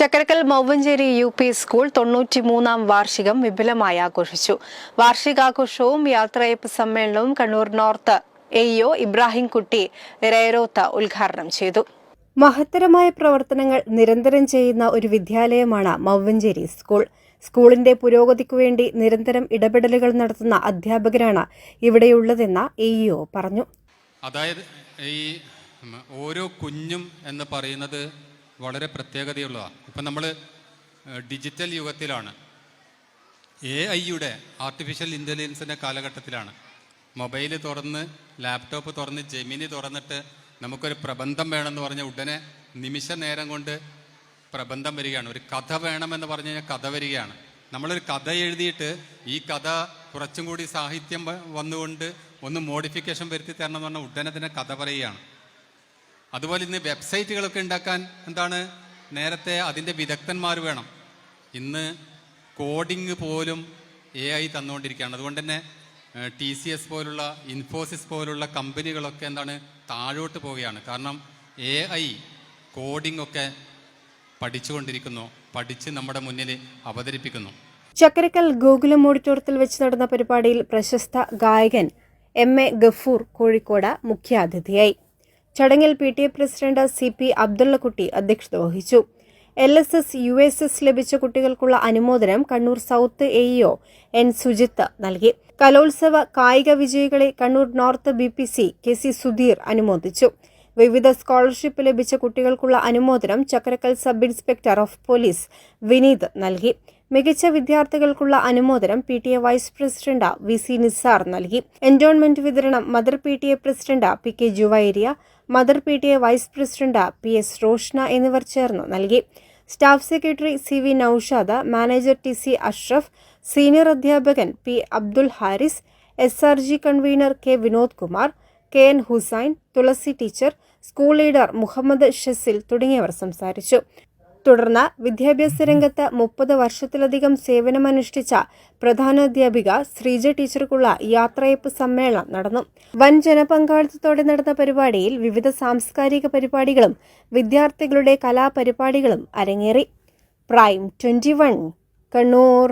Chakkarakkal Mouvancheri UP school 93-ാം വാർഷികം വിപുലമായി ആഘോഷിച്ചു. വാർഷികാഘോഷവും യാത്രയയപ്പ് സമ്മേളനവും കണ്ണൂർ നോർത്ത് AEO ഇബ്രാഹിം കുട്ടി രേരോത്ത ഉദ്ഘാടനം ചെയ്തു. മഹത്തരമായ പ്രവർത്തനങ്ങൾ നിരന്തരം ചെയ്യുന്ന ഒരു വിദ്യാലയമാണ് മൗവഞ്ചേരി സ്കൂൾ. സ്കൂളിന്റെ പുരോഗതിക്കുവേണ്ടി നിരന്തരം ഇടപെടലുകൾ നടത്തുന്ന അധ്യാപകരാണ് ഇവിടെയുള്ളതെന്ന് AEO പറഞ്ഞു. അതായത് ഈ ഓരോ കുഞ്ഞും എന്ന് പറയുന്നത് വളരെ പ്രത്യേകതയുള്ളതാണ്. ഇപ്പം നമ്മൾ ഡിജിറ്റൽ യുഗത്തിലാണ്, AI-യുടെ ആർട്ടിഫിഷ്യൽ ഇൻ്റലിജൻസിൻ്റെ കാലഘട്ടത്തിലാണ്. മൊബൈൽ തുറന്ന് ലാപ്ടോപ്പ് തുറന്ന് ജെമിനി തുറന്നിട്ട് നമുക്കൊരു പ്രബന്ധം വേണമെന്ന് പറഞ്ഞാൽ ഉടനെ നിമിഷ നേരം കൊണ്ട് പ്രബന്ധം വരികയാണ്. ഒരു കഥ വേണമെന്ന് പറഞ്ഞു കഴിഞ്ഞാൽ കഥ വരികയാണ്. നമ്മളൊരു കഥ എഴുതിയിട്ട് ഈ കഥ കുറച്ചും കൂടി സാഹിത്യം വന്നുകൊണ്ട് ഒന്ന് മോഡിഫിക്കേഷൻ വരുത്തി തരണം എന്ന് പറഞ്ഞാൽ ഉടനെ തന്നെ കഥ പറയുകയാണ്. അതുപോലെ ഇന്ന് വെബ്സൈറ്റുകളൊക്കെ ഉണ്ടാക്കാൻ എന്താണ്, നേരത്തെ അതിൻ്റെ വിദഗ്ധന്മാർ വേണം. ഇന്ന് കോഡിങ് പോലും AI തന്നുകൊണ്ടിരിക്കുകയാണ്. അതുകൊണ്ട് തന്നെ TCS പോലുള്ള ഇൻഫോസിസ് പോലുള്ള കമ്പനികളൊക്കെ എന്താണ് താഴോട്ട് പോവുകയാണ്. കാരണം AI കോഡിംഗ് ഒക്കെ പഠിച്ചുകൊണ്ടിരിക്കുന്നു, പഠിച്ച് നമ്മുടെ മുന്നിൽ അവതരിപ്പിക്കുന്നു. ചക്കരക്കൽ ഗോകുലം ഓഡിറ്റോറിയത്തിൽ വെച്ച് നടന്ന പരിപാടിയിൽ പ്രശസ്ത ഗായകൻ MA ഗഫൂർ കോഴിക്കോട് മുഖ്യാതിഥിയായി. ചടങ്ങിൽ PTA പ്രസിഡന്റ് CP അബ്ദുള്ളക്കുട്ടി അധ്യക്ഷത വഹിച്ചു. LSS USS ലഭിച്ച കുട്ടികൾക്കുള്ള അനുമോദനം Kannur south AEO N Sujith നൽകി. കലോത്സവ കായിക വിജയികളെ Kannur north BPC KC Sudheer അനുമോദിച്ചു. വിവിധ സ്കോളർഷിപ്പ് ലഭിച്ച കുട്ടികൾക്കുള്ള അനുമോദനം Chakkarakkal sub inspector of police Vineeth നൽകി. മികച്ച വിദ്യാർത്ഥികൾക്കുള്ള അനുമോദനം PTA vice president VC Nisar നൽകി. എൻഡോൺമെന്റ് വിതരണം mother PTA president PK Juvairiya, mother PTA vice president PS Roshna എന്നിവർ ചേർന്ന് നൽകി. Staff secretary CV Noushad, manager TC Ashraf, senior അധ്യാപകൻ P Abdul Haris, SRG convener K Vinod Kumar, KN Hussain, Thulasi teacher, school leader Muhammad Shasil തുടങ്ങിയവർ സംസാരിച്ചു. തുടർന്ന് വിദ്യാഭ്യാസ രംഗത്ത് 30 വർഷത്തിലധികം സേവനമനുഷ്ഠിച്ച പ്രധാനാധ്യാപിക ശ്രീജ ടീച്ചർക്കുള്ള യാത്രയയപ്പ് സമ്മേളനം നടന്നു. വൻ ജനപങ്കാളിത്തത്തോടെ നടന്ന പരിപാടിയിൽ വിവിധ സാംസ്കാരിക പരിപാടികളും വിദ്യാർത്ഥികളുടെ കലാപരിപാടികളും അരങ്ങേറി. പ്രൈം 21 കണ്ണൂർ.